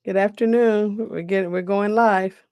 Good afternoon. We're going live.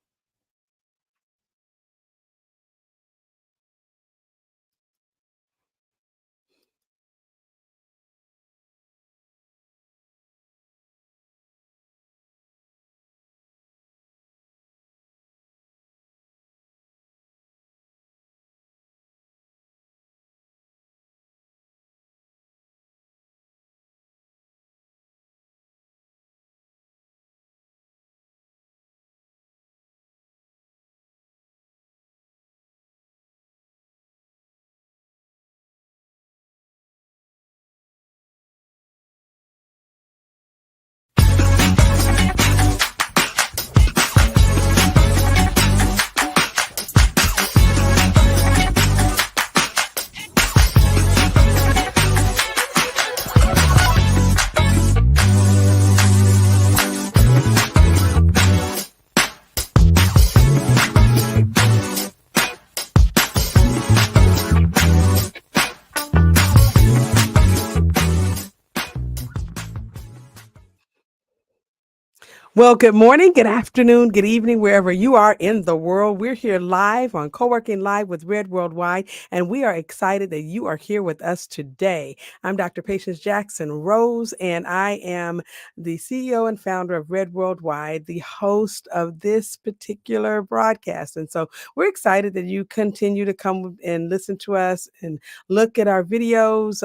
Well, good morning, good afternoon, good evening, wherever you are in the world. We're here live on Co-working Live with Red Worldwide, and we are excited that you are here with us today. I'm Dr. Patience Jackson Rose, and I am the CEO and founder of Red Worldwide, the host of this particular broadcast. And so we're excited that you continue to come and listen to us and look at our videos,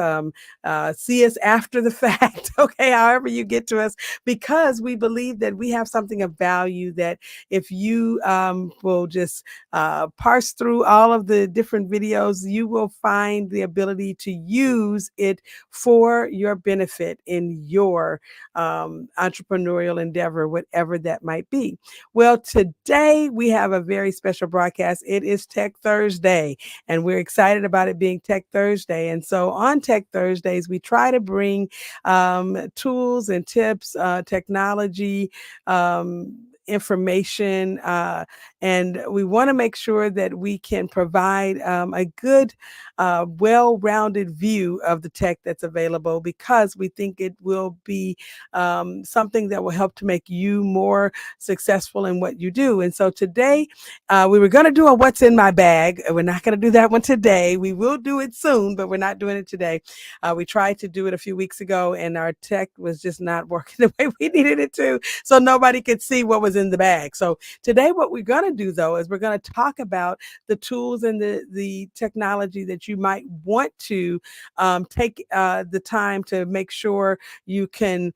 see us after the fact, okay, however you get to us, because we believe that we have something of value that if you will just parse through all of the different videos, you will find the ability to use it for your benefit in your entrepreneurial endeavor, whatever that might be. Well, today we have a very special broadcast. It is Tech Thursday, and we're excited about it being Tech Thursday. And so on Tech Thursdays, we try to bring tools and tips, technology, information, and we want to make sure that we can provide a good, well-rounded view of the tech that's available, because we think it will be something that will help to make you more successful in what you do. And so today, we were going to do a what's in my bag. We're not going to do that one today. We will do it soon, but we're not doing it today. We tried to do it a few weeks ago, and our tech was just not working the way we needed it to, so nobody could see what was in the bag. So today, what we're going to do, though, is we're going to talk about the tools and the technology that you might want to take the time to make sure you can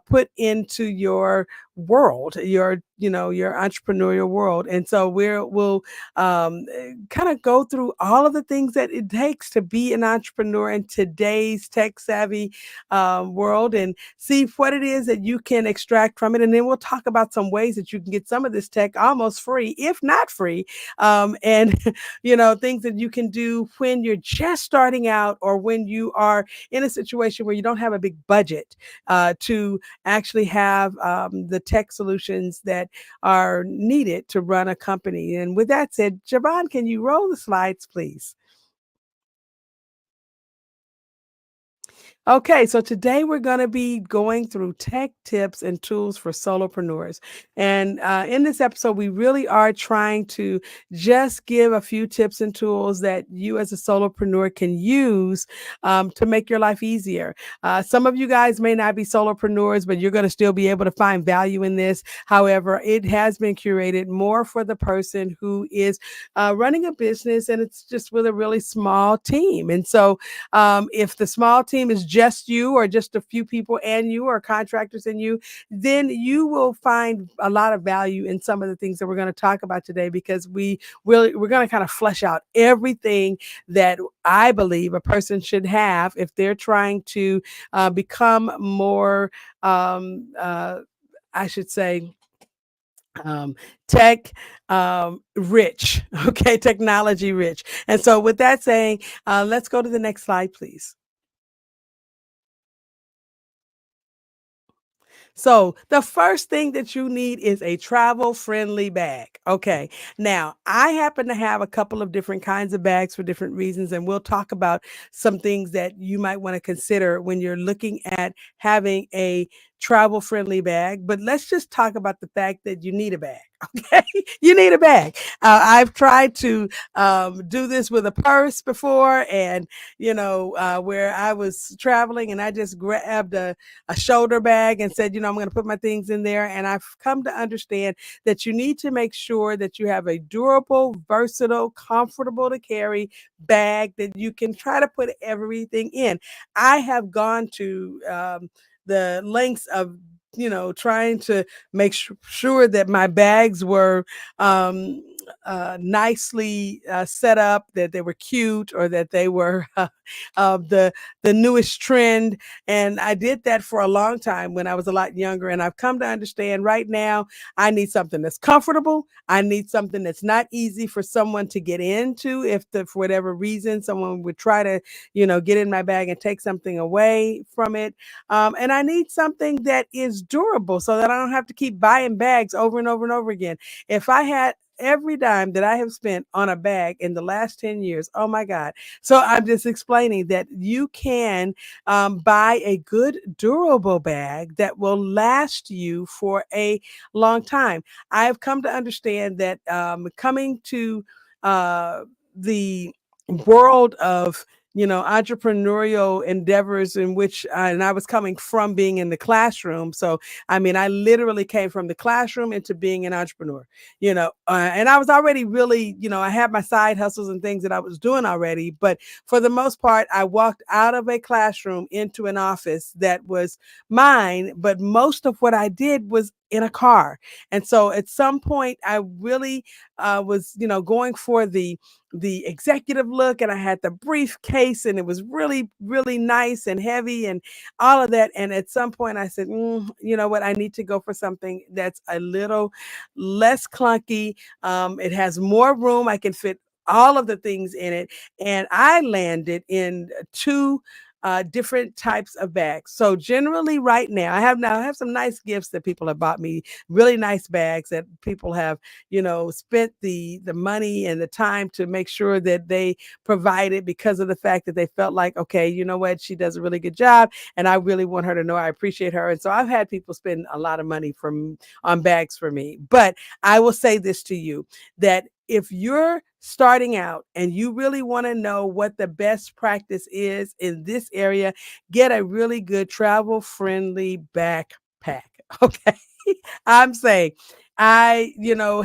put into your world, your entrepreneurial world. And so we'll kind of go through all of the things that it takes to be an entrepreneur in today's tech savvy world, and see what it is that you can extract from it. And then we'll talk about some ways that you can get some of this tech almost free, if not free, and things that you can do when you're just starting out, or when you are in a situation where you don't have a big budget to actually have the tech solutions that are needed to run a company. And with that said, Javon, can you roll the slides, please? Okay, so today we're going to be going through tech tips and tools for solopreneurs. And in this episode, we really are trying to just give a few tips and tools that you as a solopreneur can use to make your life easier. Some of you guys may not be solopreneurs, but you're going to still be able to find value in this. However, it has been curated more for the person who is running a business, and it's just with a really small team. And so if the small team is just you, or just a few people and you, or contractors and you, then you will find a lot of value in some of the things that we're going to talk about today, because we're going to kind of flesh out everything that I believe a person should have if they're trying to become more, I should say, um, tech rich, okay, technology rich. And so, with that saying, let's go to the next slide, please. So the first thing that you need is a travel friendly bag. Okay. Now, I happen to have a couple of different kinds of bags for different reasons, and we'll talk about some things that you might want to consider when you're looking at having a travel friendly bag, but let's just talk about the fact that you need a bag. Okay, you need a bag. I've tried to do this with a purse before, and where I was traveling and I just grabbed a shoulder bag and said, I'm going to put my things in there. And I've come to understand that you need to make sure that you have a durable, versatile, comfortable to carry bag that you can try to put everything in. I have gone to the lengths of trying to make sure that my bags were nicely set up, that they were cute, or that they were the newest trend. And I did that for a long time when I was a lot younger. And I've come to understand right now I need something that's comfortable. I need something that's not easy for someone to get into if for whatever reason someone would try to get in my bag and take something away from it. And I need something that is durable so that I don't have to keep buying bags over and over and over again. If I had every dime that I have spent on a bag in the last 10 years, oh my God. So I'm just explaining that you can buy a good, durable bag that will last you for a long time. I've come to understand that coming to the world of entrepreneurial endeavors in which, and I was coming from being in the classroom. So, I mean, I literally came from the classroom into being an entrepreneur, and I was already really, I had my side hustles and things that I was doing already. But for the most part, I walked out of a classroom into an office that was mine. But most of what I did was in a car. And so at some point, I really was, going for the executive look, and I had the briefcase, and it was really, really nice and heavy and all of that. And at some point I said, you know what, I need to go for something that's a little less clunky. It has more room. I can fit all of the things in it. And I landed in two different types of bags. So generally right now I have some nice gifts that people have bought me, really nice bags that people have, spent the money and the time to make sure that they provided, because of the fact that they felt like, okay, you know what, she does a really good job and I really want her to know I appreciate her. And so I've had people spend a lot of money on bags for me. But I will say this to you, that if you're starting out and you really want to know what the best practice is in this area, get a really good travel friendly backpack. Okay. I'm saying I,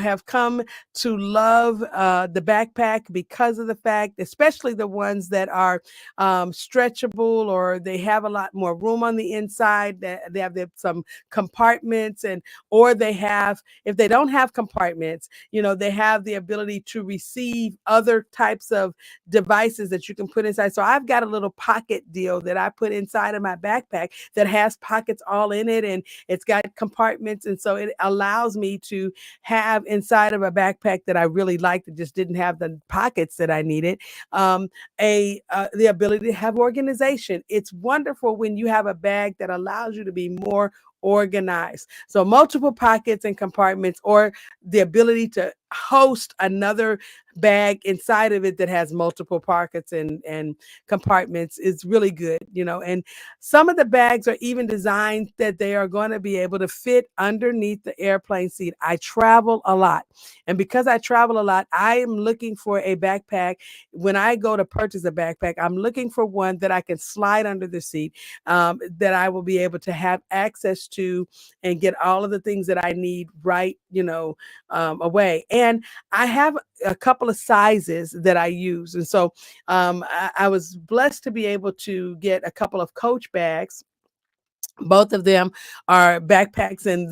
have come to love the backpack because of the fact, especially the ones that are stretchable, or they have a lot more room on the inside. That they have some compartments, or they have, if they don't have compartments, they have the ability to receive other types of devices that you can put inside. So I've got a little pocket deal that I put inside of my backpack that has pockets all in it, and it's got compartments. And so it allows me to have inside of a backpack that I really liked, that just didn't have the pockets that I needed, the ability to have organization. It's wonderful when you have a bag that allows you to be more organized. So multiple pockets and compartments, or the ability to host another bag inside of it that has multiple pockets and compartments is really good, and some of the bags are even designed that they are going to be able to fit underneath the airplane seat. I travel a lot, and because I travel a lot, I am looking for a backpack. When I go to purchase a backpack, I'm looking for one that I can slide under the seat, that I will be able to have access to and get all of the things that I need right, away. And I have a couple of sizes that I use. And so I was blessed to be able to get a couple of Coach bags. Both of them are backpacks, and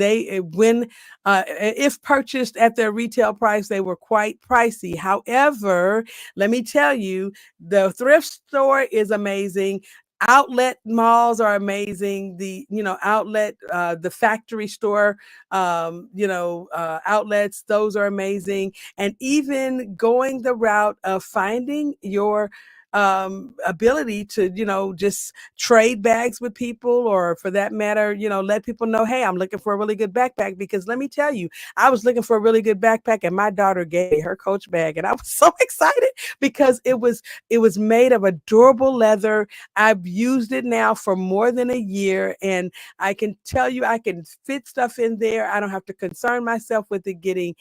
when if purchased at their retail price, they were quite pricey. However, let me tell you, the thrift store is amazing. Outlet malls are amazing. The outlet, the factory store, outlets, those are amazing. And even going the route of finding your ability to, just trade bags with people, or for that matter, let people know, hey, I'm looking for a really good backpack. Because let me tell you, I was looking for a really good backpack, and my daughter gave me her Coach bag, and I was so excited because it was made of a durable leather. I've used it now for more than a year, and I can tell you I can fit stuff in there. I don't have to concern myself with it getting,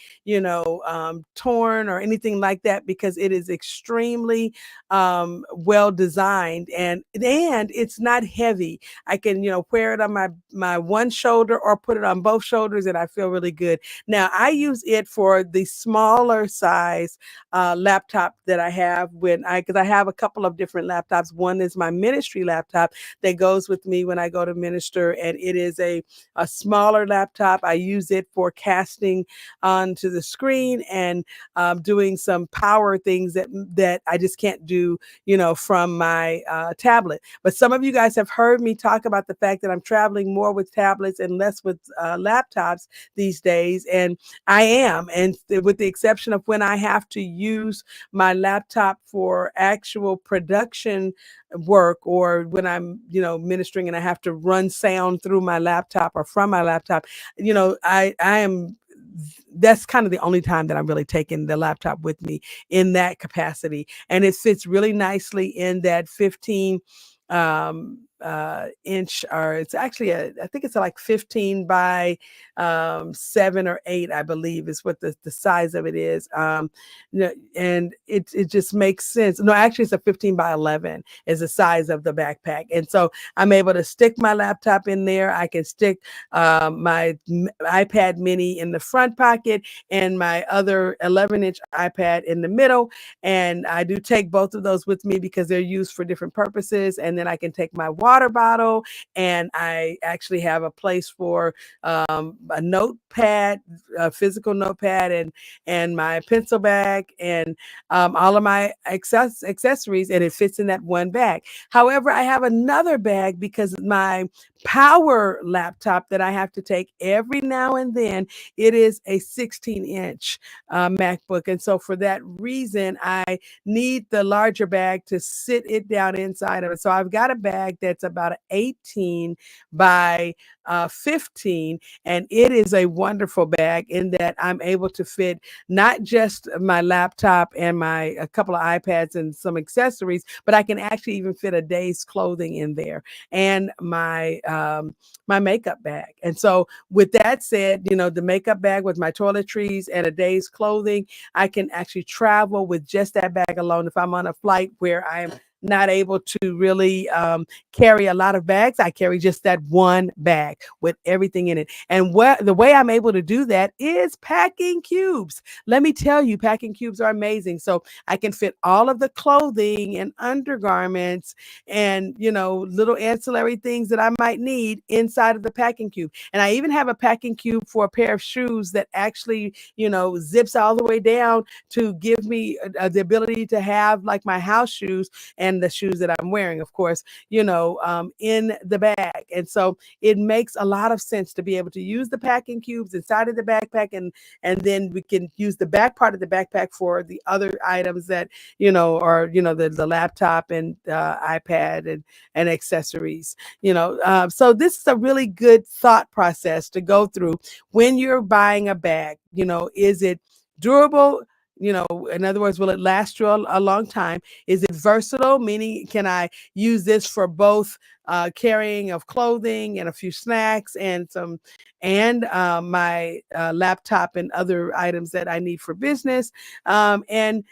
torn or anything like that, because it is extremely well designed, and it's not heavy. I can, wear it on my one shoulder or put it on both shoulders, and I feel really good. Now I use it for the smaller size laptop that I have, because I have a couple of different laptops. One is my ministry laptop that goes with me when I go to minister, and it is a smaller laptop. I use it for casting onto the screen and doing some power things that I just can't do, from my tablet. But some of you guys have heard me talk about the fact that I'm traveling more with tablets and less with laptops these days, and I am. And with the exception of when I have to use my laptop for actual production work, or when I'm, ministering and I have to run sound through my laptop or from my laptop, I am that's kind of the only time that I'm really taking the laptop with me in that capacity. And it fits really nicely in that 15 inch, or it's actually I think it's like 15 by 7 or 8, I believe is what the size of it is. And it just makes sense. No, actually it's a 15 by 11 is the size of the backpack. And so I'm able to stick my laptop in there. I can stick my iPad mini in the front pocket and my other 11-inch iPad in the middle. And I do take both of those with me because they're used for different purposes. And then I can take my water bottle, and I actually have a place for a notepad, a physical notepad, and my pencil bag, and all of my accessories, and it fits in that one bag. However, I have another bag because my power laptop that I have to take every now and then, it is a 16-inch MacBook. And so for that reason, I need the larger bag to sit it down inside of it. So I've got a bag that's about 18 by 15, and it is a wonderful bag in that I'm able to fit not just my laptop and a couple of iPads and some accessories, but I can actually even fit a day's clothing in there, and my makeup bag. And so with that said, the makeup bag with my toiletries and a day's clothing, I can actually travel with just that bag alone. If I'm on a flight where I am not able to really carry a lot of bags, I carry just that one bag with everything in it. And the way I'm able to do that is packing cubes. Let me tell you, packing cubes are amazing. So I can fit all of the clothing and undergarments and, little ancillary things that I might need inside of the packing cube. And I even have a packing cube for a pair of shoes that actually, zips all the way down to give me the ability to have like my house shoes and the shoes that I'm wearing, of course, in the bag. And so it makes a lot of sense to be able to use the packing cubes inside of the backpack, and then we can use the back part of the backpack for the other items that, are, the laptop and iPad and accessories, so this is a really good thought process to go through when you're buying a bag. Is it durable? In other words, will it last you a long time? Is it versatile? Meaning, can I use this for both carrying of clothing and a few snacks and my laptop and other items that I need for business? And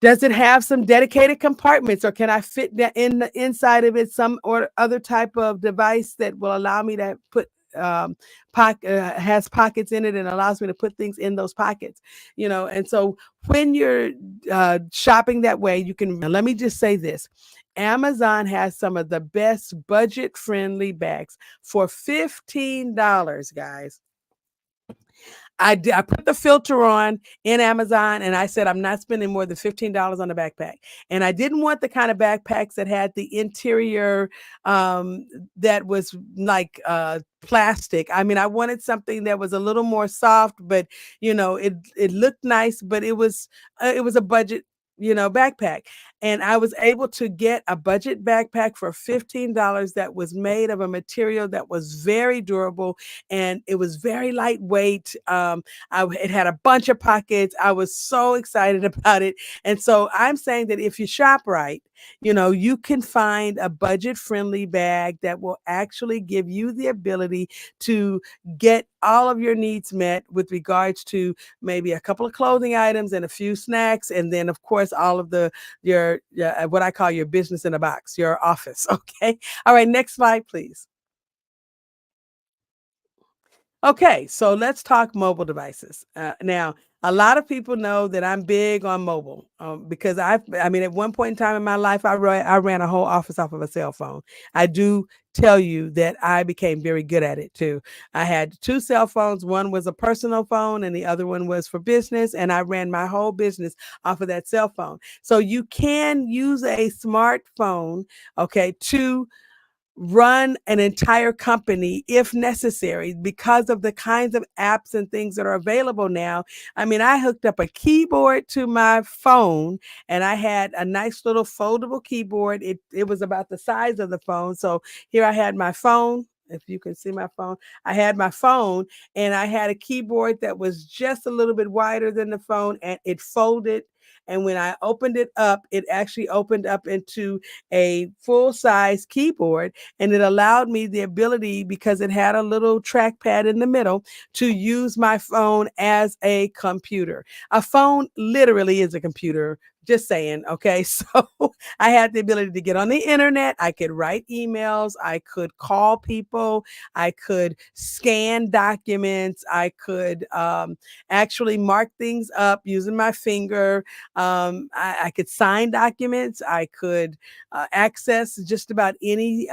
does it have some dedicated compartments, or can I fit that in the inside of it some or other type of device that will allow me to put has pockets in it and allows me to put things in those pockets, And so when you're shopping that way, let me just say this. Amazon has some of the best budget-friendly bags for $15, guys. I put the filter on in Amazon, and I said I'm not spending more than $15 on a backpack. And I didn't want the kind of backpacks that had the interior that was like plastic. I mean, I wanted something that was a little more soft, but it looked nice, but it was a budget backpack. And I was able to get a budget backpack for $15 that was made of a material that was very durable and it was very lightweight. It had a bunch of pockets. I was so excited about it. And so I'm saying that if you shop right, you can find a budget friendly bag that will actually give you the ability to get all of your needs met with regards to maybe a couple of clothing items and a few snacks. And then, of course, all of your what I call your business in a box, your office. Okay. All right. Next slide, please. Okay, so let's talk mobile devices. Now, a lot of people know that I'm big on mobile because I mean, at one point in time in my life, I ran a whole office off of a cell phone. I do tell you that I became very good at it too. I had two cell phones. One was a personal phone and the other one was for business. And I ran my whole business off of that cell phone. So you can use a smartphone, okay, to run an entire company if necessary because of the kinds of apps and things that are available now. I mean, I hooked up a keyboard to my phone and I had a nice little foldable keyboard. It was about the size of the phone. So here I had my phone. If you can see my phone, I had my phone and I had a keyboard that was just a little bit wider than the phone and it folded. And when I opened it up, it actually opened up into a full size keyboard and it allowed me the ability because it had a little trackpad in the middle to use my phone as a computer. A phone literally is a computer. Just saying, okay? So I had the ability to get on the internet. I could write emails. I could call people. I could scan documents. I could actually mark things up using my finger. I could sign documents. I could access just about any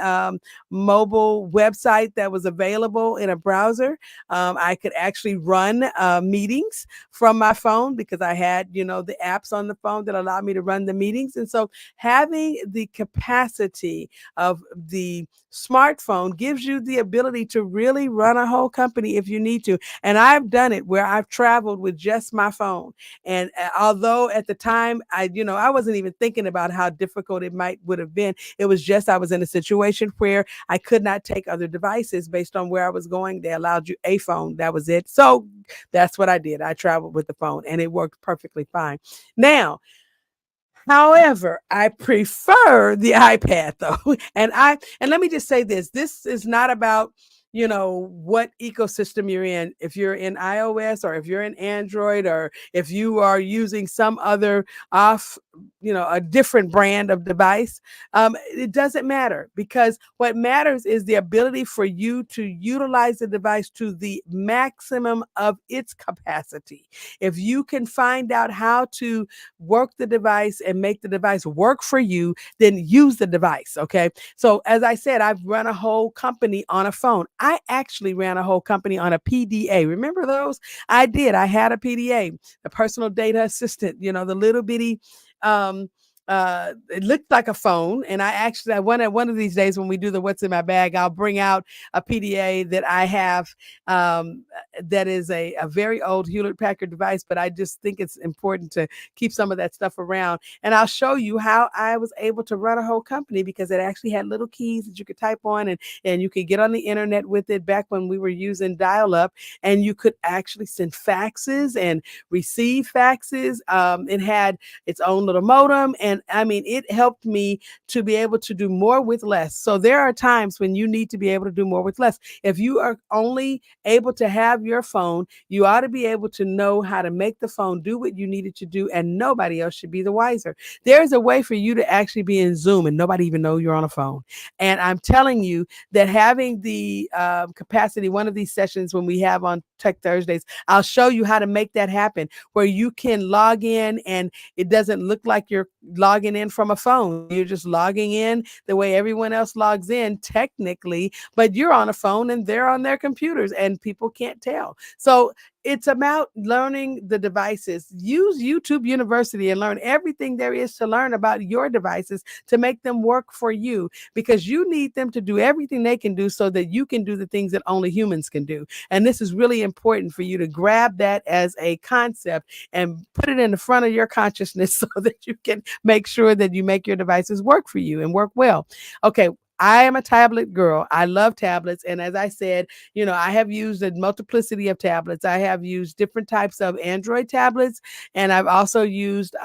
mobile website that was available in a browser. I could actually run meetings from my phone because I had, the apps on the phone that allowed me to run the meetings. And so having the capacity of the smartphone gives you the ability to really run a whole company if you need to. And I've done it where I've traveled with just my phone. And although at the time I wasn't even thinking about how difficult it would have been, it was just I was in a situation where I could not take other devices based on where I was going. They allowed you a phone. That was it. So that's what I did. I traveled with the phone and it worked perfectly fine. Now, however, I prefer the iPad though. And let me just say this. This is not about, what ecosystem you're in. If you're in iOS or if you're in Android or if you are using some other a different brand of device, it doesn't matter because what matters is the ability for you to utilize the device to the maximum of its capacity. If you can find out how to work the device and make the device work for you, then use the device. Okay. So as I said, I've run a whole company on a phone. I actually ran a whole company on a PDA. Remember those? I did. I had a PDA, the personal data assistant, the little bitty um it looked like a phone. And I one of these days when we do the what's in my bag, I'll bring out a PDA that I have that is a very old Hewlett Packard device, but I just think it's important to keep some of that stuff around. And I'll show you how I was able to run a whole company because it actually had little keys that you could type on and you could get on the internet with it back when we were using dial up and you could actually send faxes and receive faxes. It had its own little modem. And I mean, it helped me to be able to do more with less. So there are times when you need to be able to do more with less. If you are only able to have your phone, you ought to be able to know how to make the phone do what you needed to do, and nobody else should be the wiser. There's a way for you to actually be in Zoom and nobody even know you're on a phone. And I'm telling you that having the capacity, one of these sessions when we have on Tech Thursdays, I'll show you how to make that happen where you can log in and it doesn't look like you're logging in from a phone. You're just logging in the way everyone else logs in technically, but you're on a phone and they're on their computers and people can't tell. So it's about learning the devices. Use YouTube University and learn everything there is to learn about your devices to make them work for you, because you need them to do everything they can do so that you can do the things that only humans can do. And this is really important for you to grab that as a concept and put it in the front of your consciousness so that you can make sure that you make your devices work for you and work well. Okay, I am a tablet girl. I love tablets. And as I said, I have used a multiplicity of tablets. I have used different types of Android tablets, and I've also used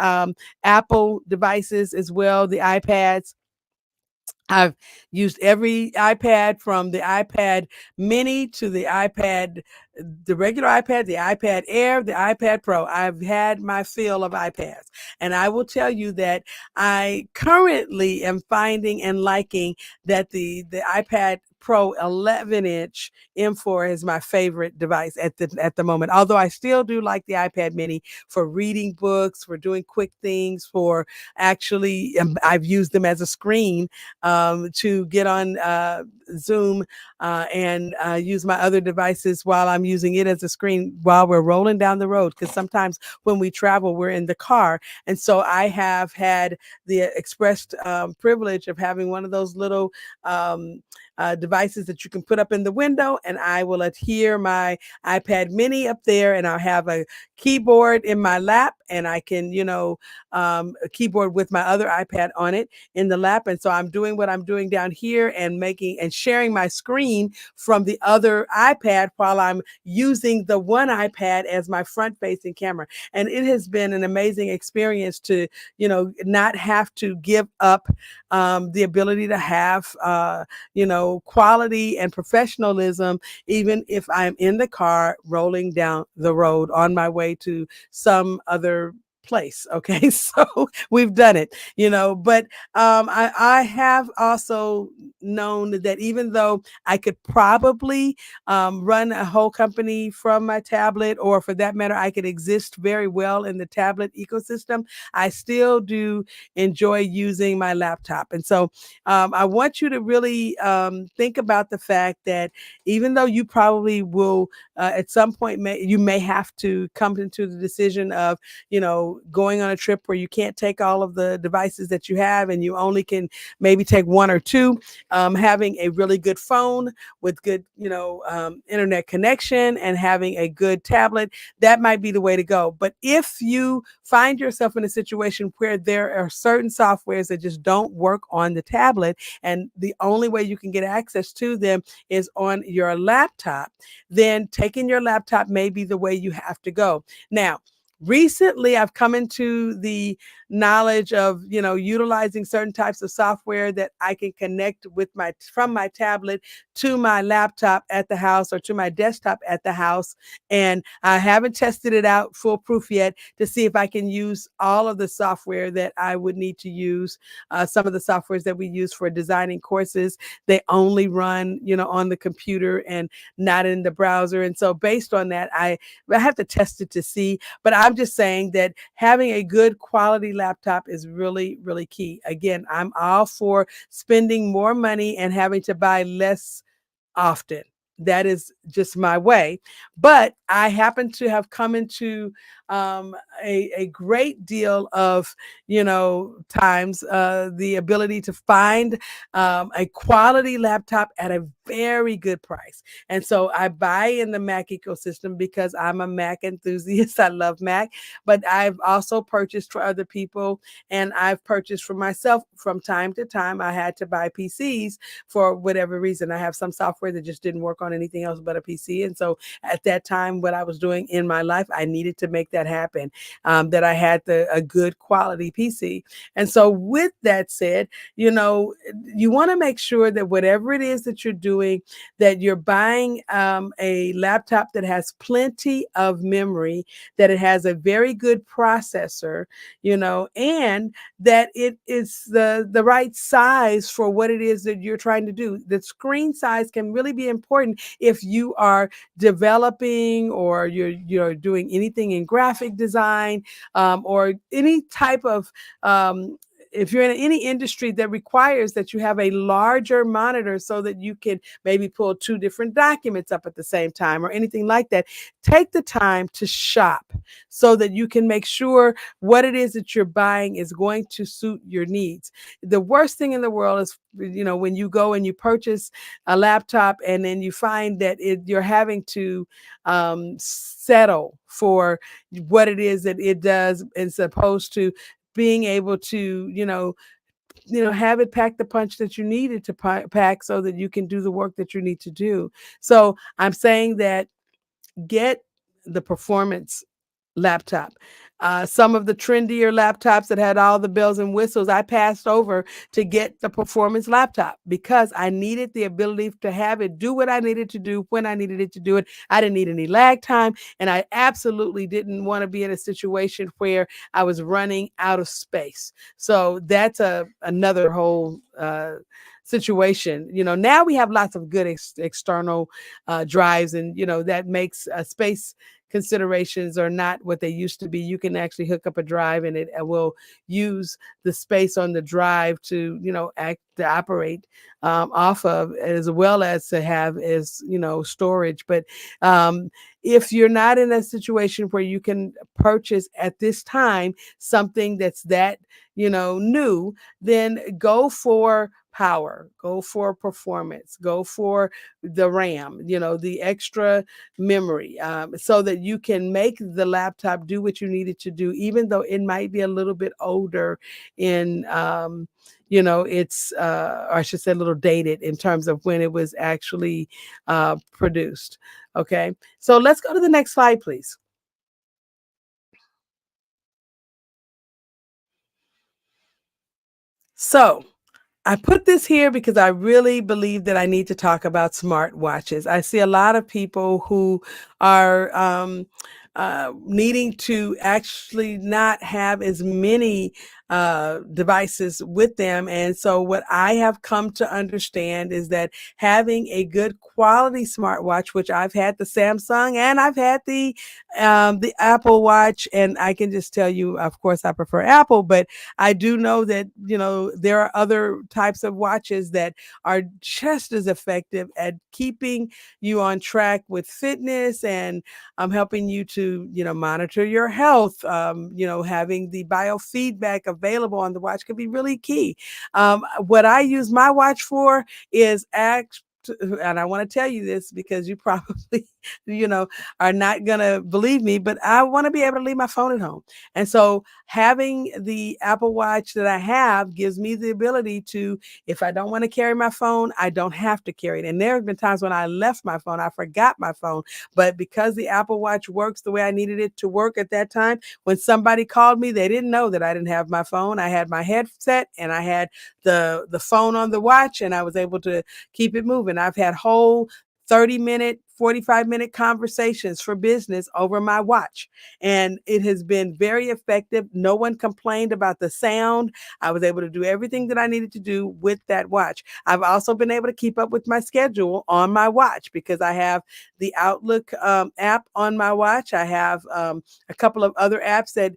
Apple devices as well, the iPads. I've used every iPad, from the iPad mini to the iPad, the regular iPad, the iPad Air, the iPad Pro. I've had my fill of iPads. And I will tell you that I currently am finding and liking that the iPad Pro 11-inch M4 is my favorite device at the moment. Although I still do like the iPad mini for reading books, for doing quick things, for actually, I've used them as a screen to get on Zoom and use my other devices while I'm using it as a screen while we're rolling down the road. Because sometimes when we travel, we're in the car. And so I have had the expressed privilege of having one of those little devices that you can put up in the window, and I will adhere my iPad mini up there, and I'll have a keyboard in my lap, and I can, a keyboard with my other iPad on it in the lap. And so I'm doing what I'm doing down here and making and sharing my screen from the other iPad while I'm using the one iPad as my front facing camera. And it has been an amazing experience to, not have to give up the ability to have, quality and professionalism, even if I'm in the car rolling down the road on my way to some other place. Okay. So we've done it, but I have also known that even though I could probably run a whole company from my tablet, or for that matter, I could exist very well in the tablet ecosystem, I still do enjoy using my laptop. And so I want you to really think about the fact that even though you probably will at some point, you may have to come into the decision of, going on a trip where you can't take all of the devices that you have and you only can maybe take one or two. Having a really good phone with good, internet connection and having a good tablet, that might be the way to go. But if you find yourself in a situation where there are certain softwares that just don't work on the tablet, and the only way you can get access to them is on your laptop, then taking your laptop may be the way you have to go. Now, recently, I've come into the knowledge of, utilizing certain types of software that I can connect from my tablet to my laptop at the house, or to my desktop at the house. And I haven't tested it out foolproof yet to see if I can use all of the software that I would need to use. Some of the softwares that we use for designing courses, they only run, on the computer and not in the browser. And so based on that, I have to test it to see. But I'm just saying that having a good quality laptop is really, really key. Again, I'm all for spending more money and having to buy less often. That is just my way. But I happen to have come into a great deal of, times the ability to find a quality laptop at a very good price. And so I buy in the Mac ecosystem because I'm a Mac enthusiast. I love Mac, but I've also purchased for other people, and I've purchased for myself from time to time. I had to buy PCs for whatever reason. I have some software that just didn't work on anything else but a PC. And so at that time, what I was doing in my life, I needed to make that happen, that I had a good quality PC. And so with that said, you want to make sure that whatever it is that you're doing, that you're buying a laptop that has plenty of memory, that it has a very good processor, and that it is the right size for what it is that you're trying to do. The screen size can really be important if you are developing, or you're doing anything in graphic design, or any type of if you're in any industry that requires that you have a larger monitor so that you can maybe pull two different documents up at the same time or anything like that, take the time to shop so that you can make sure what it is that you're buying is going to suit your needs. The worst thing in the world is, when you go and you purchase a laptop and then you find that you're having to settle for what it is that it does, as opposed to being able to, have it pack the punch that you need it to pack so that you can do the work that you need to do. So I'm saying that get the performance laptop. Some of the trendier laptops that had all the bells and whistles, I passed over to get the performance laptop because I needed the ability to have it do what I needed to do when I needed it to do it. I didn't need any lag time, and I absolutely didn't want to be in a situation where I was running out of space. So that's another whole situation. Now we have lots of good external drives, and that makes space considerations are not what they used to be. You can actually hook up a drive and it will use the space on the drive to, to operate off of, as well as to have as, storage. But if you're not in a situation where you can purchase at this time something that's that, new, then go for power, go for performance, go for the RAM, the extra memory, so that you can make the laptop do what you need it to do, even though it might be a little bit older in, it's, or I should say a little dated in terms of when it was actually produced. Okay. So let's go to the next slide, please. So I put this here because I really believe that I need to talk about smartwatches. I see a lot of people who are needing to actually not have as many devices with them. And so what I have come to understand is that having a good quality smartwatch, which I've had the Samsung and I've had the Apple Watch, and I can just tell you, of course, I prefer Apple, but I do know that, there are other types of watches that are just as effective at keeping you on track with fitness and helping you to, monitor your health. Having the biofeedback available on the watch can be really key. What I use my watch for is and I want to tell you this because you probably, are not going to believe me, but I want to be able to leave my phone at home. And so having the Apple Watch that I have gives me the ability to, if I don't want to carry my phone, I don't have to carry it. And there have been times when I left my phone, I forgot my phone, but because the Apple Watch works the way I needed it to work at that time, when somebody called me, they didn't know that I didn't have my phone. I had my headset and I had the phone on the watch, and I was able to keep it moving. I've had whole 30-minute, 45-minute conversations for business over my watch. And it has been very effective. No one complained about the sound. I was able to do everything that I needed to do with that watch. I've also been able to keep up with my schedule on my watch because I have the Outlook app on my watch. I have a couple of other apps that,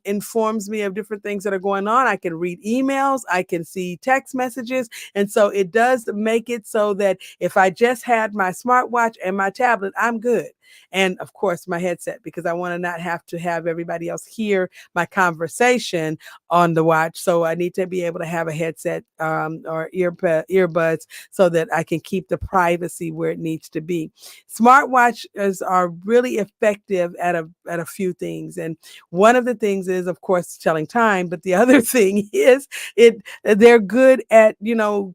informs me of different things that are going on. I can read emails. I can see text messages. And so it does make it so that if I just had my smartwatch and my tablet, I'm good. And of course, my headset, because I want to not have to have everybody else hear my conversation on the watch. So I need to be able to have a headset or earbuds so that I can keep the privacy where it needs to be. Smartwatches are really effective at a few things. And one of the things is, of course, telling time. But the other thing is they're good at,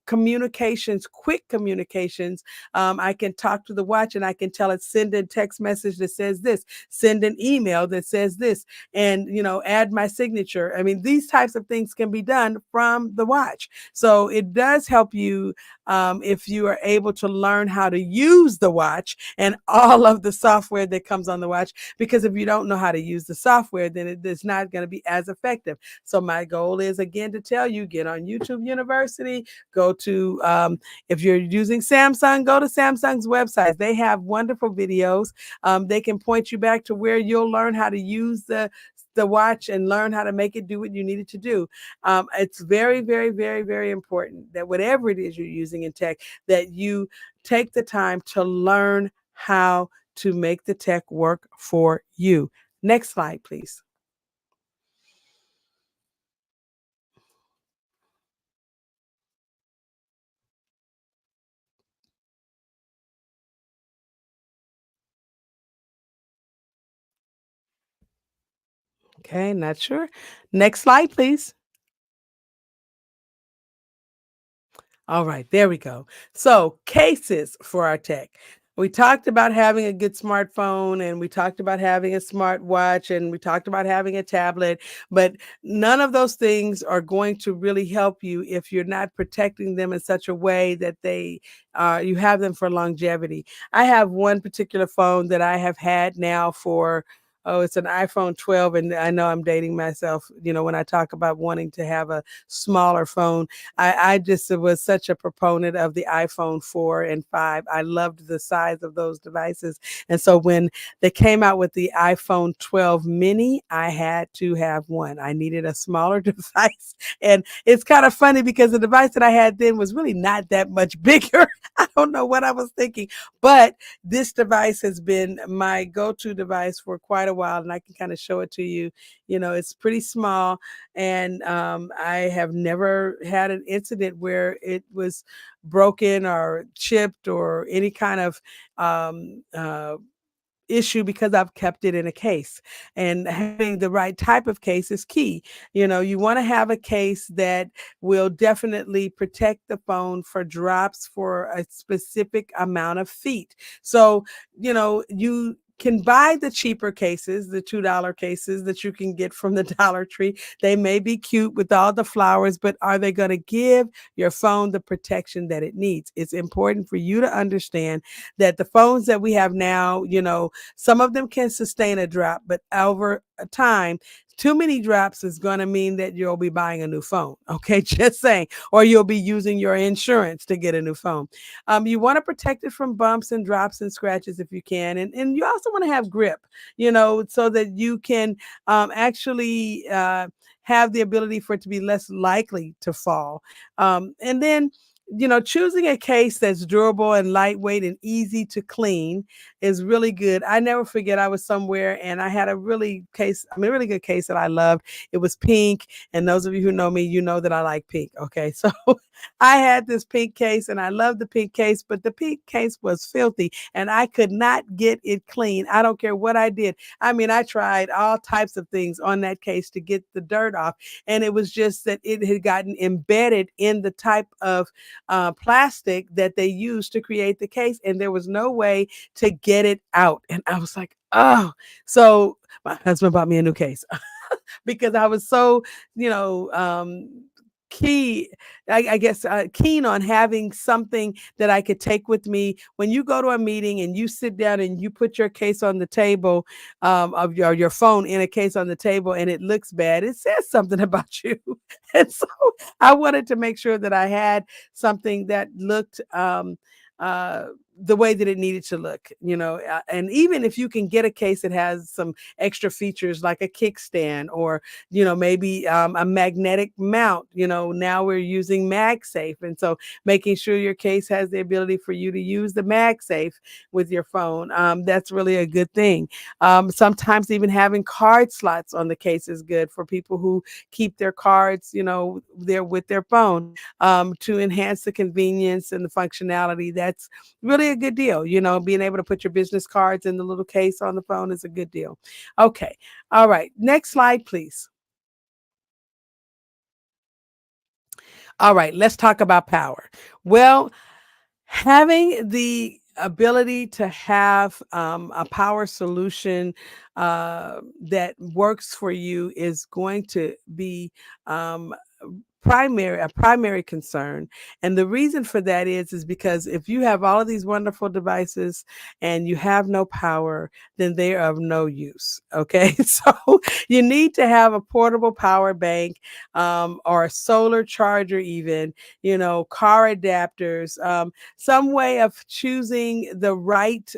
communications, quick communications. I can talk to the watch and I can tell it, send a text message that says this, send an email that says this, and, add my signature. I mean, these types of things can be done from the watch. So it does help you if you are able to learn how to use the watch and all of the software that comes on the watch, because if you don't know how to use the software, then it's not going to be as effective. So my goal is, again, to tell you, get on YouTube University, go to, if you're using Samsung, go to Samsung's website. They have wonderful videos. They can point you back to where you'll learn how to use the the watch and learn how to make it do what you need it to do. It's very, very, very, very important that whatever it is you're using in tech, that you take the time to learn how to make the tech work for you. Next slide, please. Okay, not sure. Next slide, please. All right, there we go. So, cases for our tech. We talked about having a good smartphone, and we talked about having a smartwatch, and we talked about having a tablet, but none of those things are going to really help you if you're not protecting them in such a way that you have them for longevity. I have one particular phone that I have had now for, oh, it's an iPhone 12, and I know I'm dating myself, when I talk about wanting to have a smaller phone. I just was such a proponent of the iPhone 4 and 5. I loved the size of those devices. And so when they came out with the iPhone 12 mini, I had to have one. I needed a smaller device. And it's kind of funny because the device that I had then was really not that much bigger. I don't know what I was thinking, but this device has been my go-to device for quite a while, and I can kind of show it to you. It's pretty small, and I have never had an incident where it was broken or chipped or any kind of issue because I've kept it in a case. And having the right type of case is key. You want to have a case that will definitely protect the phone for drops for a specific amount of feet. So, you can buy the cheaper cases, the $2 cases that you can get from the Dollar Tree. They may be cute with all the flowers, but are they going to give your phone the protection that it needs? It's important for you to understand that the phones that we have now, some of them can sustain a drop, but over time, too many drops is going to mean that you'll be buying a new phone. Okay, just saying, or you'll be using your insurance to get a new phone. You want to protect it from bumps and drops and scratches if you can, and you also want to have grip, so that you can actually have the ability for it to be less likely to fall. And then choosing a case that's durable and lightweight and easy to clean is really good. I never forget, I was somewhere and I had a really good case that I loved. It was pink. And those of you who know me, you know that I like pink. Okay. So I had this pink case and I loved the pink case, but the pink case was filthy and I could not get it clean. I don't care what I did. I mean, I tried all types of things on that case to get the dirt off. And it was just that it had gotten embedded in the type of plastic that they used to create the case, and there was no way to get it out. And I was like, oh, so my husband bought me a new case because I was so, you know, key, I guess, keen on having something that I could take with me when you go to a meeting and you sit down and you put your case on the table, of your phone in a case on the table, and it looks bad. It says something about you. And so I wanted to make sure that I had something that looked the way that it needed to look, and even if you can get a case that has some extra features like a kickstand or, maybe a magnetic mount, now we're using MagSafe. And so making sure your case has the ability for you to use the MagSafe with your phone. That's really a good thing. Sometimes even having card slots on the case is good for people who keep their cards, there with their phone, to enhance the convenience and the functionality. That's really a good deal. Being able to put your business cards in the little case on the phone is a good deal. Okay. All right. Next slide, please. All right. Let's talk about power. Well, having the ability to have a power solution that works for you is going to be um, a primary concern. And the reason for that is because if you have all of these wonderful devices and you have no power, then they are of no use. Okay. So you need to have a portable power bank, or a solar charger, even, car adapters, some way of choosing the right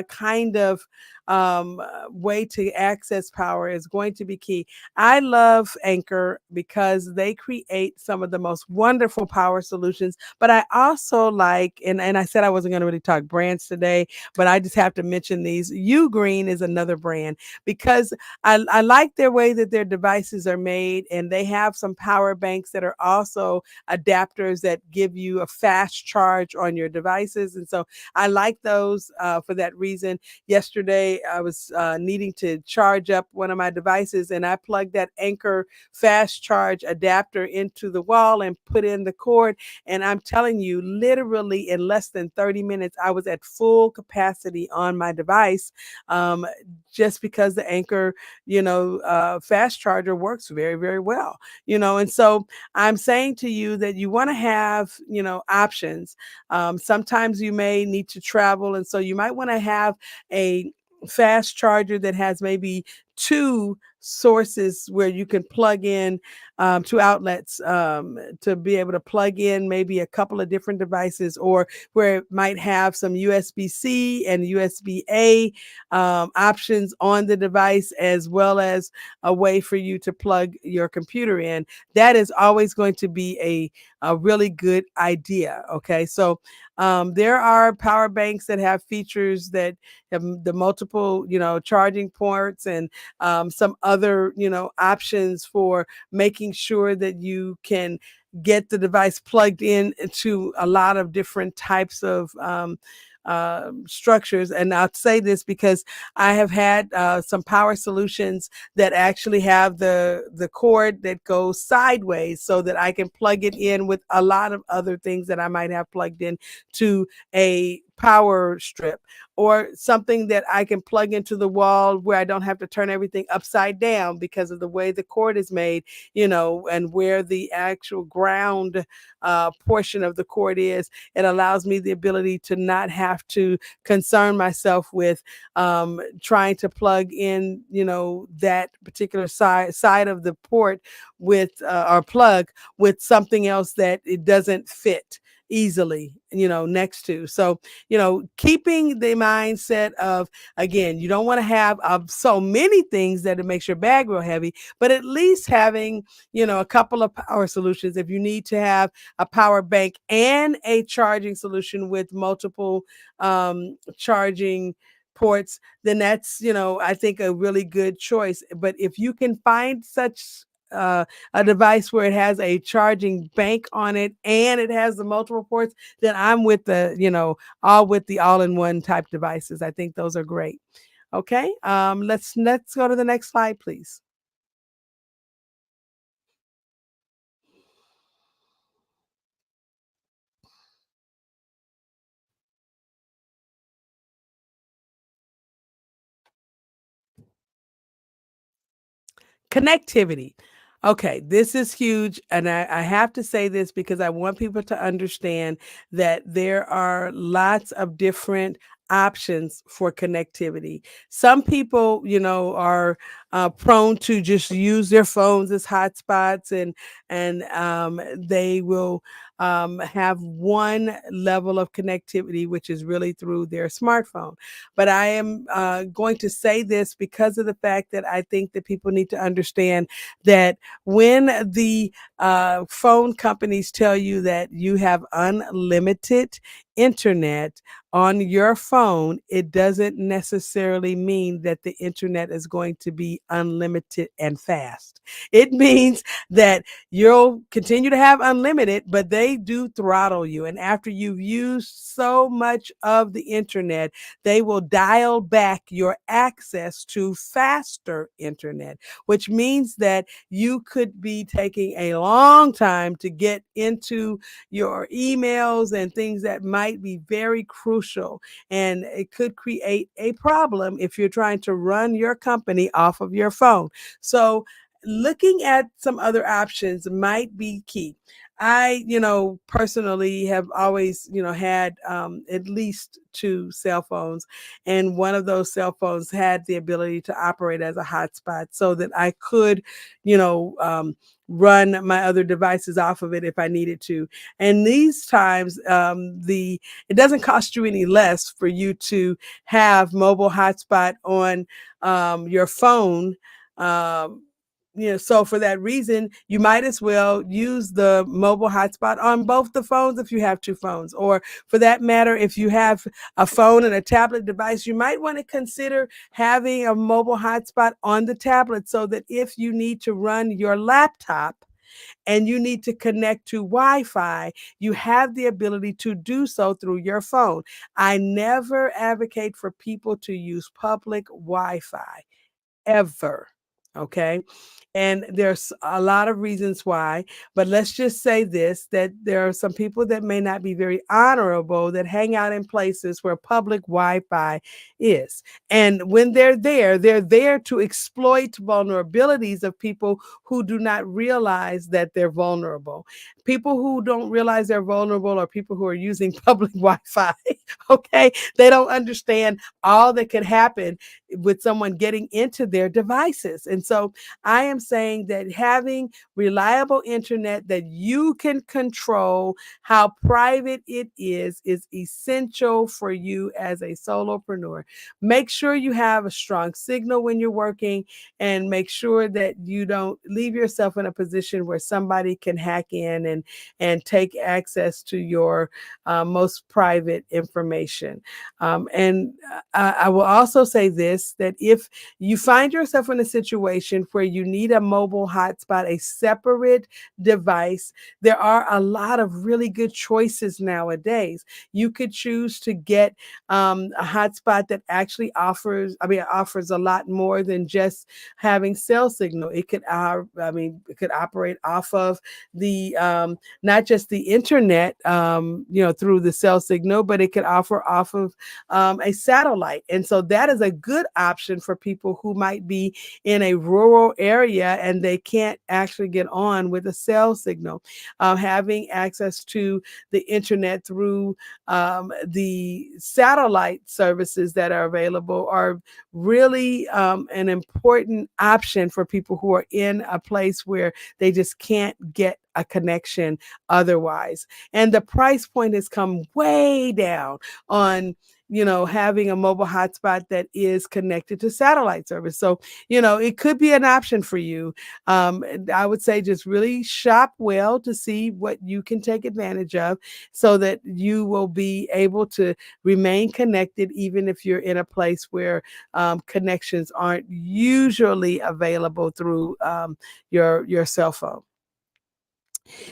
kind of way to access power is going to be key. I love Anker because they create some of the most wonderful power solutions. But I also like, and I said I wasn't going to really talk brands today, but I just have to mention these. U Green is another brand because I like their way that their devices are made, and they have some power banks that are also adapters that give you a fast charge on your devices. And so I like those for that reason. Yesterday, I was needing to charge up one of my devices, and I plugged that Anker fast charge adapter into the wall and put in the cord. And I'm telling you, literally in less than 30 minutes, I was at full capacity on my device, um, just because the Anker, fast charger works very, very well. And so I'm saying to you that you want to have, options. Sometimes you may need to travel, and so you might want to have a fast charger that has maybe two sources where you can plug in, two outlets, to be able to plug in maybe a couple of different devices, or where it might have some USB-C and USB-A options on the device, as well as a way for you to plug your computer in. That is always going to be a really good idea. Okay, so there are power banks that have features that have the multiple, charging ports, and some other, options for making sure that you can get the device plugged in to a lot of different types of structures. And I'll say this because I have had some power solutions that actually have the cord that goes sideways, so that I can plug it in with a lot of other things that I might have plugged in to a power strip, or something that I can plug into the wall where I don't have to turn everything upside down because of the way the cord is made, and where the actual ground portion of the cord is. It allows me the ability to not have to concern myself with trying to plug in, that particular side of the port with or plug with something else that it doesn't fit easily, next to. So, keeping the mindset of, again, you don't want to have so many things that it makes your bag real heavy, but at least having, a couple of power solutions. If you need to have a power bank and a charging solution with multiple charging ports, then that's, I think a really good choice. But if you can find such a device where it has a charging bank on it and it has the multiple ports, then I'm with the, all with the all-in-one type devices. I think those are great. Okay, let's go to the next slide, please. Connectivity. Okay, this is huge. And I have to say this because I want people to understand that there are lots of different options for connectivity. Some people, are prone to just use their phones as hotspots, and they will have one level of connectivity, which is really through their smartphone. But I am going to say this because of the fact that I think that people need to understand that when the phone companies tell you that you have unlimited internet on your phone, it doesn't necessarily mean that the internet is going to be unlimited and fast. It means that you'll continue to have unlimited, but they do throttle you. And after you've used so much of the internet, they will dial back your access to faster internet, which means that you could be taking a long time to get into your emails and things that might be very crucial. And it could create a problem if you're trying to run your company off of your phone. So, looking at some other options might be key. I, personally have always, had at least two cell phones, and one of those cell phones had the ability to operate as a hotspot so that I could, you know, um, run my other devices off of it if I needed to. And these times, the it doesn't cost you any less for you to have mobile hotspot on your phone. Um, so for that reason, you might as well use the mobile hotspot on both the phones if you have two phones. Or for that matter, if you have a phone and a tablet device, you might want to consider having a mobile hotspot on the tablet so that if you need to run your laptop and you need to connect to Wi Fi, you have the ability to do so through your phone. I never advocate for people to use public Wi Fi ever. Okay. And there's a lot of reasons why, but let's just say this, that there are some people that may not be very honorable that hang out in places where public Wi-Fi is. And when they're there to exploit vulnerabilities of people who do not realize that they're vulnerable. People who don't realize they're vulnerable are people who are using public Wi-Fi. Okay. They don't understand all that could happen with someone getting into their devices. And so I am saying that having reliable internet that you can control how private it is essential for you as a solopreneur. Make sure you have a strong signal when you're working, and make sure that you don't leave yourself in a position where somebody can hack in and take access to your most private information. I will also say this, that if you find yourself in a situation where you need a mobile hotspot, a separate device, there are a lot of really good choices nowadays. You could choose to get a hotspot that actually offers a lot more than just having cell signal. It could, it could operate off of the not just the internet, through the cell signal, but it could offer off of a satellite. And so that is a good option for people who might be in a rural area and they can't actually get on with a cell signal. Having access to the internet through the satellite services that are available are really an important option for people who are in a place where they just can't get a connection otherwise. And the price point has come way down on having a mobile hotspot that is connected to satellite service. So, it could be an option for you. I would say just really shop well to see what you can take advantage of so that you will be able to remain connected, even if you're in a place where connections aren't usually available through your cell phone.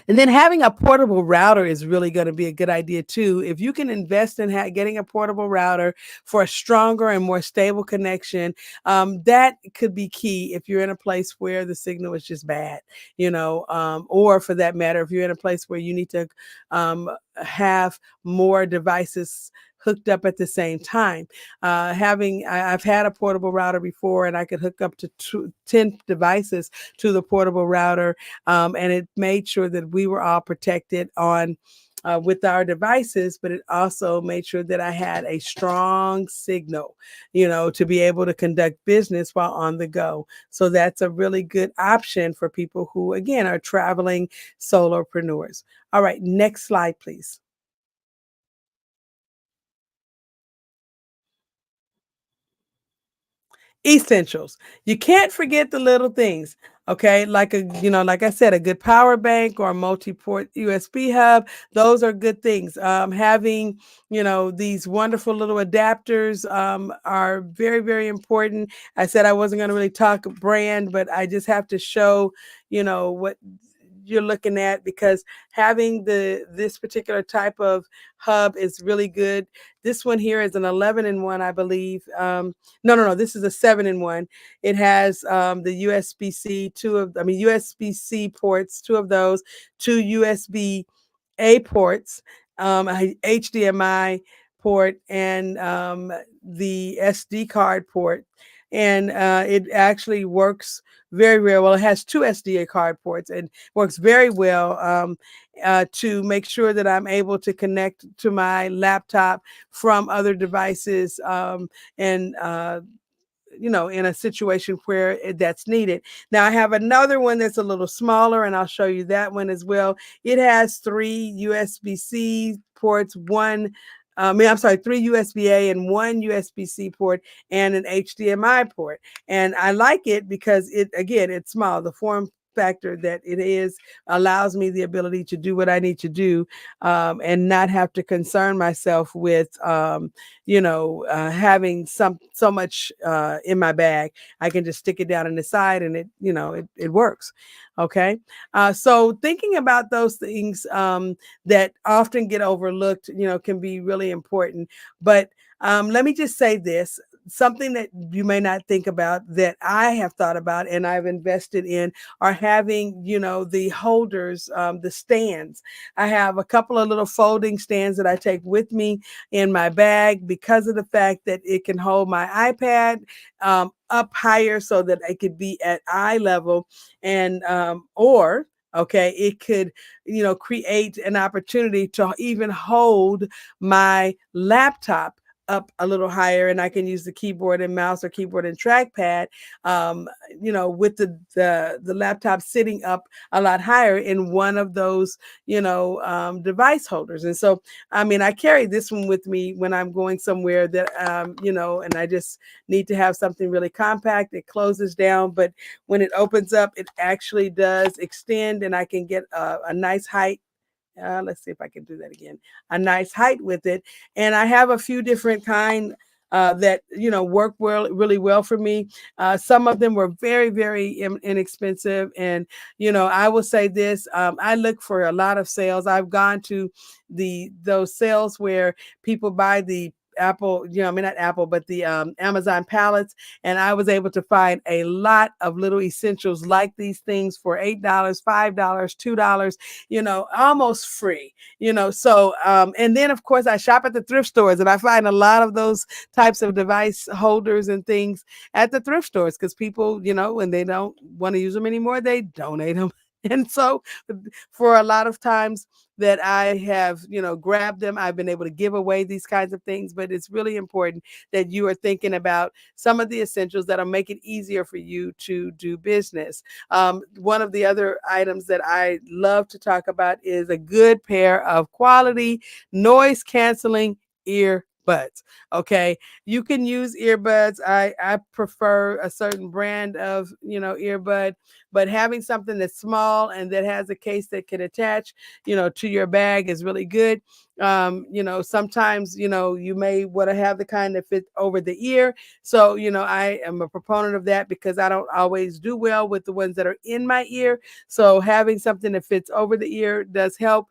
And then having a portable router is really going to be a good idea too. If you can invest in getting a portable router for a stronger and more stable connection, that could be key if you're in a place where the signal is just bad, or for that matter, if you're in a place where you need to have more devices hooked up at the same time. I've had a portable router before, and I could hook up to 10 devices to the portable router, and it made sure that we were all protected on with our devices, but it also made sure that I had a strong signal, to be able to conduct business while on the go. So that's a really good option for people who, again, are traveling solopreneurs. All right, next slide, please. Essentials. You can't forget the little things. Okay. Like I said, a good power bank or a multi-port USB hub. Those are good things. Having, these wonderful little adapters are very, very important. I said I wasn't going to really talk brand, but I just have to show, what you're looking at, because having this particular type of hub is really good. This one here is an 11-in-1, I believe. No, this is a 7-in-1. It has the USB-C, USB-C ports, two of those, two USB-A ports, a HDMI port, and the SD card port. and it actually works very, very well. It has two SDA card ports and works very well to make sure that I'm able to connect to my laptop from other devices and in a situation where that's needed. Now I have another one that's a little smaller, and I'll show you that one as well. It has three USB-C ports, I'm sorry, three USB-A and one USB-C port and an HDMI port. And I like it because it's small. The form factor that it is allows me the ability to do what I need to do and not have to concern myself with having so much in my bag. I can just stick it down on the side and it works. Okay. So thinking about those things that often get overlooked, can be really important. But let me just say this. Something that you may not think about that I have thought about and I've invested in are having, the holders, the stands. I have a couple of little folding stands that I take with me in my bag because of the fact that it can hold my iPad up higher so that it could be at eye level and or okay, it could, create an opportunity to even hold my laptop up a little higher, and I can use the keyboard and mouse or keyboard and trackpad, with the laptop sitting up a lot higher in one of those, device holders. And so, I mean, I carry this one with me when I'm going somewhere that, and I just need to have something really compact. It closes down, but when it opens up, it actually does extend, and I can get a nice height. Let's see if I can do that again. A nice height with it, and I have a few different kind that work really well for me. Some of them were very, very inexpensive, and I will say this: I look for a lot of sales. I've gone to those sales where people buy the Apple, I mean not Apple, but the Amazon pallets, and I was able to find a lot of little essentials like these things for $8, $5, $2, almost free. So and then of course I shop at the thrift stores, and I find a lot of those types of device holders and things at the thrift stores because people, when they don't want to use them anymore, they donate them. And so for a lot of times that I have, grabbed them, I've been able to give away these kinds of things. But it's really important that you are thinking about some of the essentials that'll make it easier for you to do business. One of the other items that I love to talk about is a good pair of quality noise canceling earbuds. Okay. You can use earbuds. I prefer a certain brand of, earbud, but having something that's small and that has a case that can attach, to your bag is really good. Sometimes, you may want to have the kind that fit over the ear. So, I am a proponent of that because I don't always do well with the ones that are in my ear. So having something that fits over the ear does help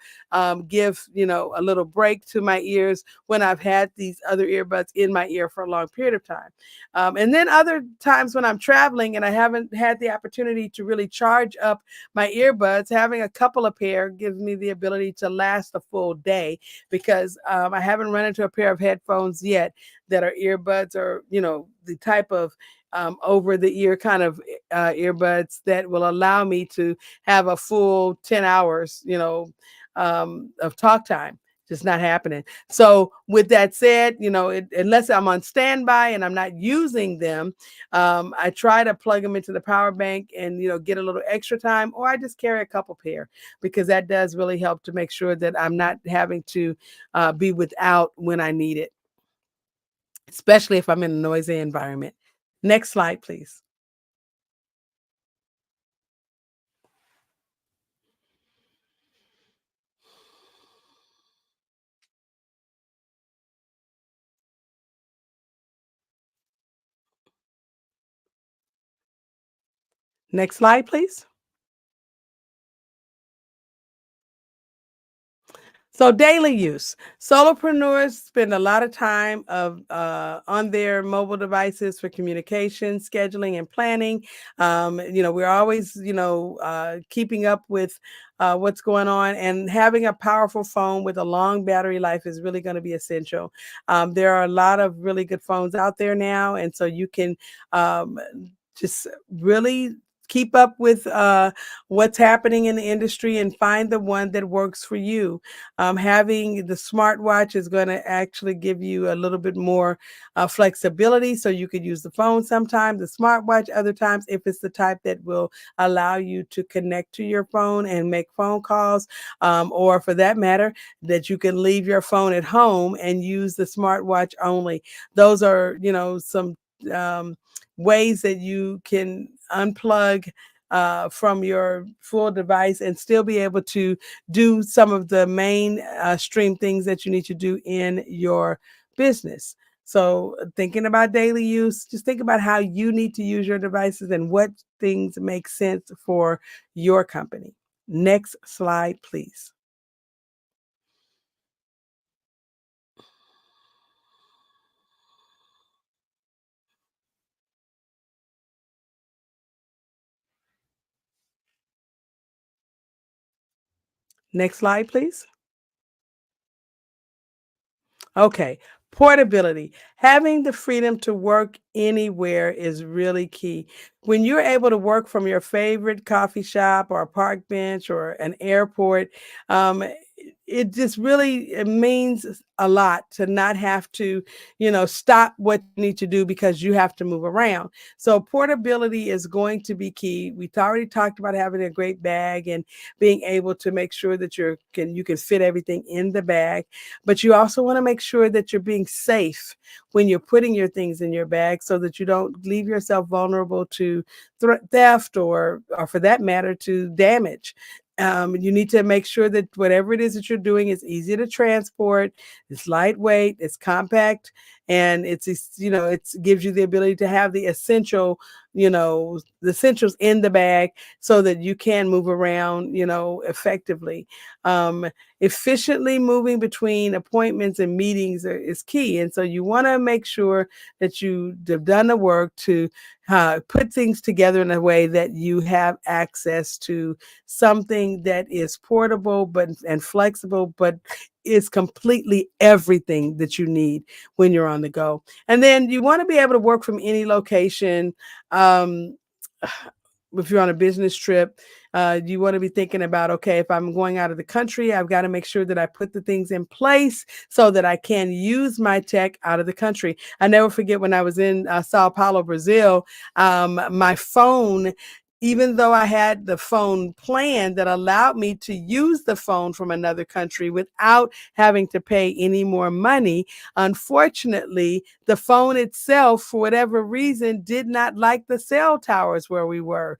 give, a little break to my ears when I've had these other earbuds in my ear for a long period of time. And then other times when I'm traveling and I haven't had the opportunity to really charge up my earbuds, having a couple of pair gives me the ability to last a full day because I haven't run into a pair of headphones yet that are earbuds or, the type of over the ear kind of earbuds that will allow me to have a full 10 hours, of talk time. Just not happening. So with that said, unless I'm on standby and I'm not using them, I try to plug them into the power bank and, get a little extra time, or I just carry a couple pair because that does really help to make sure that I'm not having to be without when I need it, especially if I'm in a noisy environment. Next slide, please. Next slide, please. So daily use. Solopreneurs spend a lot of time on their mobile devices for communication, scheduling, and planning. We're always, keeping up with what's going on, and having a powerful phone with a long battery life is really going to be essential. There are a lot of really good phones out there now, and so you can um, just really keep up with what's happening in the industry and find the one that works for you. Having the smartwatch is going to actually give you a little bit more flexibility, so you could use the phone sometimes, the smartwatch other times, if it's the type that will allow you to connect to your phone and make phone calls, or for that matter, that you can leave your phone at home and use the smartwatch only. Those are, some um, ways that you can unplug from your full device and still be able to do some of the main stream things that you need to do in your business. So, thinking about daily use, just think about how you need to use your devices and what things make sense for your company. Next slide, please. Next slide, please. Okay. Portability. Having the freedom to work anywhere is really key. When you're able to work from your favorite coffee shop or a park bench or an airport, it just really it means a lot to not have to, stop what you need to do because you have to move around. So portability is going to be key. We already talked about having a great bag and being able to make sure that you can fit everything in the bag, but you also want to make sure that you're being safe when you're putting your things in your bag so that you don't leave yourself vulnerable to theft or for that matter, to damage. You need to make sure that whatever it is that you're doing is easy to transport, it's lightweight, it's compact, and it gives you the ability to have the essentials in the bag so that you can move around, effectively. Um, Efficiently moving between appointments and meetings is key. And so you want to make sure that have done the work to put things together in a way that you have access to something that is portable and flexible, but is completely everything that you need when you're on the go. And then you want to be able to work from any location. Um, if you're on a business trip, you want to be thinking about, okay, if I'm going out of the country, I've got to make sure that I put the things in place so that I can use my tech out of the country. I never forget when I was in Sao Paulo, Brazil, my phone, even though I had the phone plan that allowed me to use the phone from another country without having to pay any more money, unfortunately, the phone itself, for whatever reason, did not like the cell towers where we were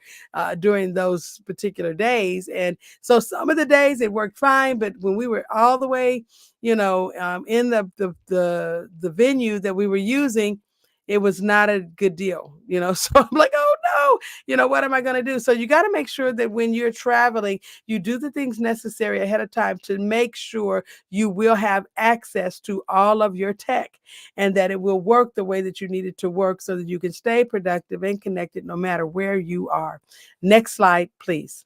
during those particular days. And so some of the days it worked fine, but when we were all the way, in the venue that we were using, it was not a good deal. So I'm like, oh no, what am I going to do? So you got to make sure that when you're traveling, you do the things necessary ahead of time to make sure you will have access to all of your tech and that it will work the way that you need it to work so that you can stay productive and connected no matter where you are. Next slide, please.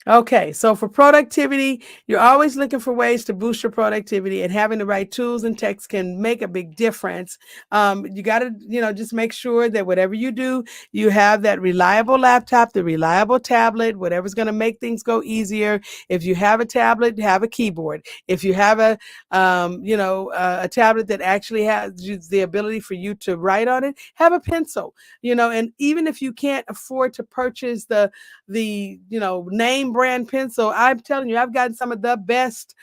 Okay, so for productivity, you're always looking for ways to boost your productivity, and having the right tools and techs can make a big difference. You got to, just make sure that whatever you do, you have that reliable laptop, the reliable tablet, whatever's going to make things go easier. If you have a tablet, have a keyboard. If you have a tablet that actually has the ability for you to write on it, have a pencil. And even if you can't afford to purchase the name brand pencil, I'm telling you, I've gotten some of the best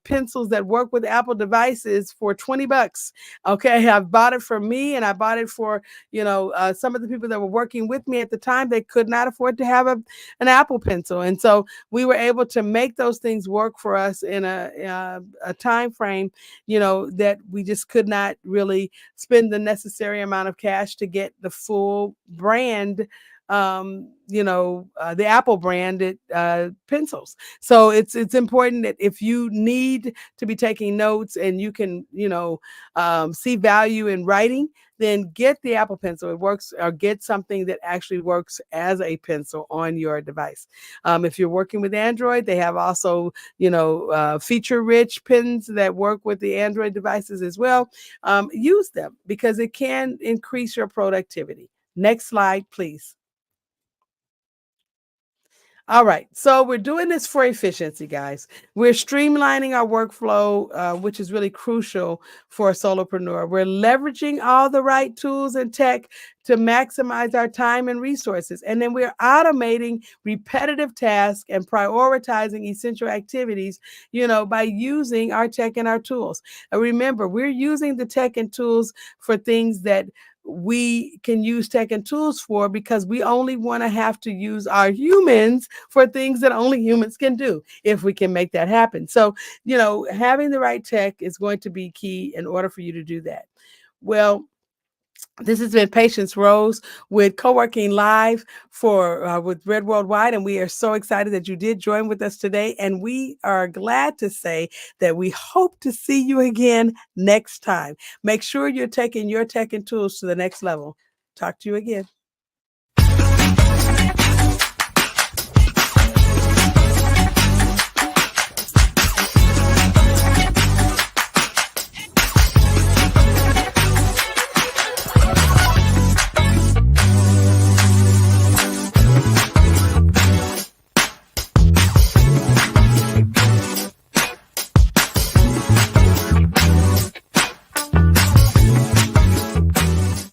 pencils that work with Apple devices for $20. Okay, I've bought it for me, and I bought it for some of the people that were working with me at the time. They could not afford to have an Apple pencil, and so we were able to make those things work for us in a time frame, that we just could not really spend the necessary amount of cash to get the full brand the Apple branded pencils. So it's important that if you need to be taking notes and you can, see value in writing, then get the Apple Pencil. It works, or get something that actually works as a pencil on your device. If you're working with Android, they have also, feature-rich pens that work with the Android devices as well. Use them because it can increase your productivity. Next slide, please. All right. So we're doing this for efficiency, guys. We're streamlining our workflow, which is really crucial for a solopreneur. We're leveraging all the right tools and tech to maximize our time and resources. And then we're automating repetitive tasks and prioritizing essential activities, by using our tech and our tools. And remember, we're using the tech and tools for things that we can use tech and tools for, because we only want to have to use our humans for things that only humans can do, if we can make that happen. So, having the right tech is going to be key in order for you to do that. Well, this has been Patience Rose with Co-working Live with Red Worldwide, and we are so excited that you did join with us today. And we are glad to say that we hope to see you again next time. Make sure you're taking your tech and tools to the next level. Talk to you again.